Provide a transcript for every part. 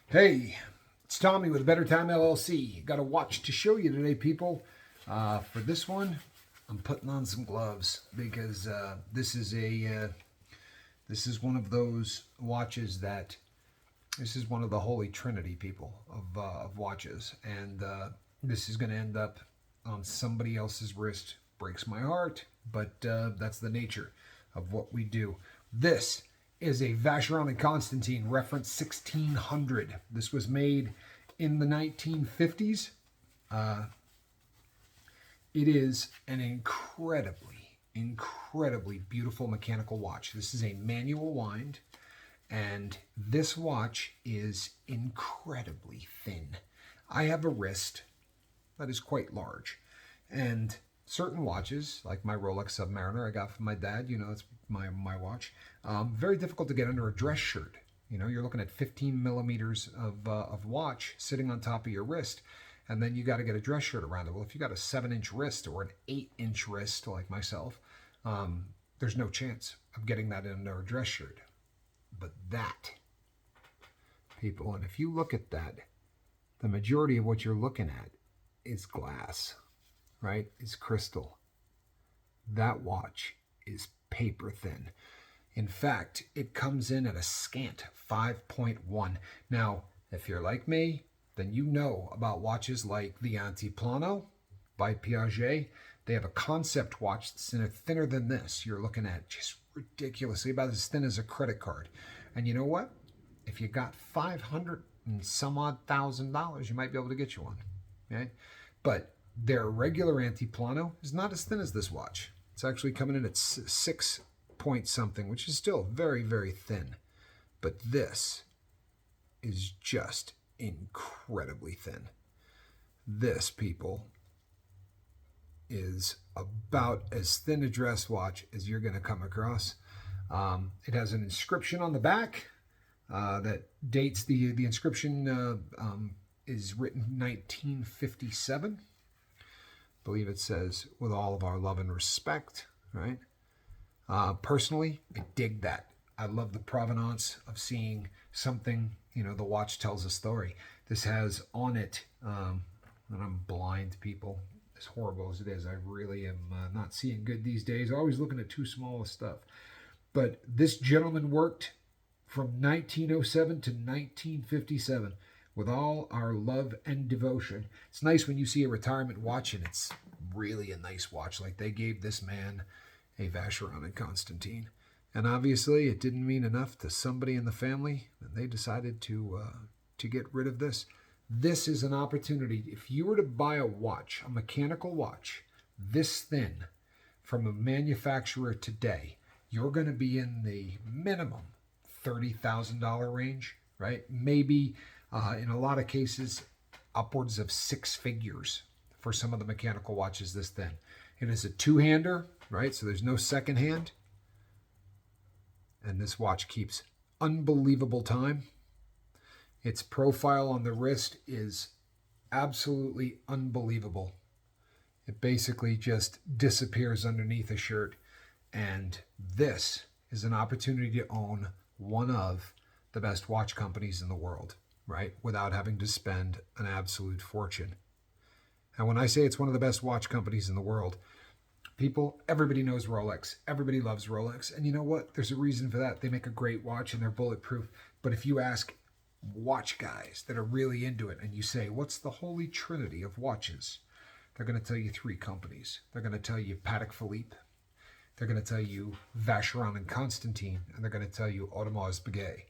Hey, it's Tommy with Better Time LLC. Got a watch to show you today, people. For this one, I'm putting on some gloves because this is one of those watches that this is one of the Holy Trinity, people, of watches, and this is going to end up on somebody else's wrist. Breaks my heart, but that's the nature of what we do. This is a Vacheron and Constantin reference 1600. This was made in the 1950s. It is an incredibly beautiful mechanical watch. This is a manual wind, and this watch is incredibly thin. I have a wrist that is quite large, and certain watches, like my Rolex Submariner I got from my dad, it's my watch, very difficult to get under a dress shirt. You're looking at 15 millimeters of watch sitting on top of your wrist, and then you got to get a dress shirt around it. Well, if you got a 7-inch wrist or an 8-inch wrist like myself, there's no chance of getting that under a dress shirt. But that, people, and if you look at that, the majority of what you're looking at is glass, right? Is crystal. That watch is paper thin. In fact, it comes in at a scant 5.1. Now, if you're like me, then you know about watches like the Antiplano by Piaget. They have a concept watch that's thinner than this. You're looking at just ridiculously about as thin as a credit card. And you know what? If you got $500 and some odd $1,000, you might be able to get you one. Okay? But their regular Antiplano is not as thin as this watch. It's actually coming in at 6 point something, which is still very, very thin. But this is just incredibly thin. This, people, is about as thin a dress watch as you're going to come across. It has an inscription on the back that dates the inscription is written 1957. I believe it says, "With all of our love and respect," right? Personally, I dig that. I love the provenance of seeing something, the watch tells a story. This has on it, and I'm blind, people, as horrible as it is, I really am not seeing good these days, always looking at too small of stuff. But this gentleman worked from 1907 to 1957 with all our love and devotion. It's nice when you see a retirement watch and it's really a nice watch. Like they gave this man a Vacheron and Constantin. And obviously it didn't mean enough to somebody in the family, and they decided to get rid of this. This is an opportunity. If you were to buy a watch, a mechanical watch, this thin from a manufacturer today, you're going to be in the minimum $30,000 range, right? Maybe in a lot of cases, upwards of 6 figures for some of the mechanical watches this thin. It is a two-hander, right? So there's no second hand. And this watch keeps unbelievable time. Its profile on the wrist is absolutely unbelievable. It basically just disappears underneath a shirt. And this is an opportunity to own one of the best watch companies in the world, right? Without having to spend an absolute fortune. And when I say it's one of the best watch companies in the world, people, everybody knows Rolex. Everybody loves Rolex. And you know what? There's a reason for that. They make a great watch and they're bulletproof. But if you ask watch guys that are really into it and you say, what's the Holy Trinity of watches? They're going to tell you 3 companies. They're going to tell you Patek Philippe. They're going to tell you Vacheron and Constantin. And they're going to tell you Audemars Piguet.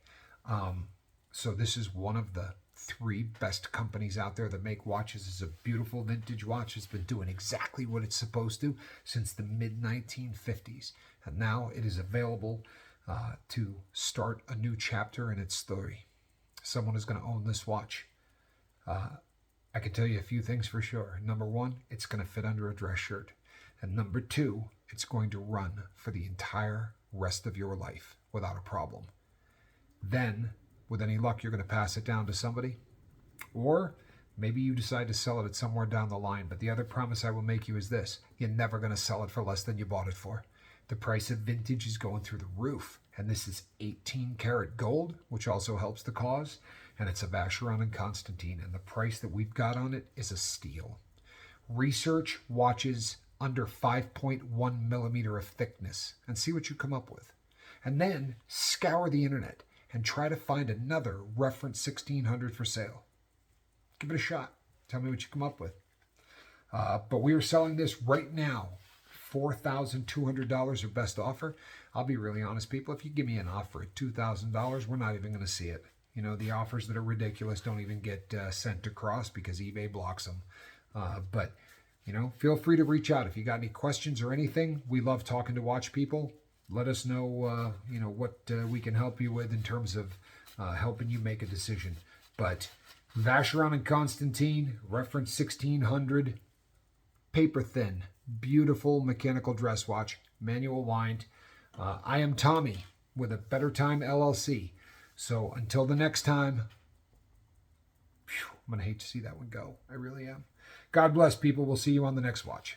So this is one of the 3 best companies out there that make watches. It's a beautiful vintage watch. It's been doing exactly what it's supposed to since the mid-1950s. And now it is available to start a new chapter in its story. Someone is going to own this watch. I can tell you a few things for sure. Number 1, it's going to fit under a dress shirt. And number 2, it's going to run for the entire rest of your life without a problem. Then, with any luck, you're going to pass it down to somebody. Or maybe you decide to sell it at somewhere down the line. But the other promise I will make you is this. You're never going to sell it for less than you bought it for. The price of vintage is going through the roof. And this is 18 karat gold, which also helps the cause. and it's a Vacheron and Constantin, and the price that we've got on it is a steal. Research watches under 5.1 millimeter of thickness and see what you come up with. And then scour the internet and try to find another reference 1600 for sale. Give it a shot. Tell me what you come up with. But we are selling this right now, $4,200 or best offer. I'll be really honest, people. If you give me an offer at $2,000, we're not even going to see it. You know, the offers that are ridiculous don't even get sent across because eBay blocks them. But, you know, feel free to reach out. If you got any questions or anything, we love talking to watch people. Let us know, you know, what we can help you with in terms of helping you make a decision. But Vacheron and Constantin, reference 1600, paper thin, beautiful mechanical dress watch, manual wind. I am Tommy with a Better Time LLC. So until the next time, I'm going to hate to see that one go. I really am. God bless, people. We'll see you on the next watch.